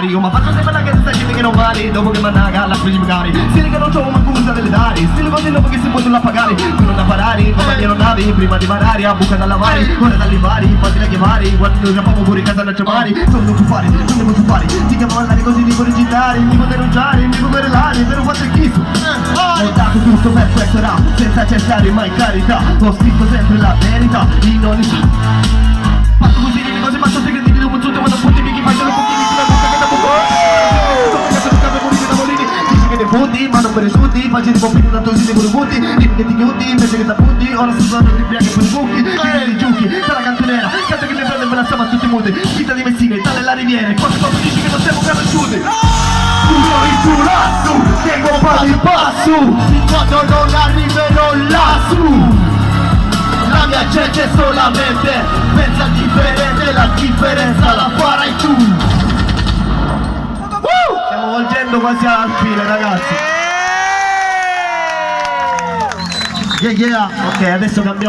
magari. Io ma faccio sempre la che gente che non vale. Dopo che mandaga la specie magari. Stile che non c'ho ma scusa delle dare. Stile così dopo che si può nulla pagare. Quello da parare, compagnero navi. Prima di manare, a buca da lavare. Ora da vari, facile chiamare. Quando noi capiamo pure in casa da chiamare. Non devo fare, non devo fare. Ti chiamo andare così di originare. Mi può denunciare, mi può querelare. Per un fatto il kiss. Ho dato tutto per questo rap. Senza cercare mai carità. Ho scritto sempre la verità. In ogni fatto così di cose faccio segreti di un tutto. Ma non potevi chi faccio un pochino sulla bocca che da fondi, ma non per i sudi, facci di pompini tanto si devono vuoti, dimmi che ti chiudi, invece che ti appunti, ora sto usando il bianco per i buchi, di giuchi, dalla cantonera, canta che mi prende me la stiamo a tutti muti, vita di Messina, tale la riviera, quando dici che non siamo conosciuti. Tu sei su lassù, che compare il passo, quando non arriverò lassù. La mia gente solamente pensa differente, la differenza la farai tu. Stiamo volgendo quasi al fine, ragazzi. Yeah, yeah. Ok, adesso cambiamo.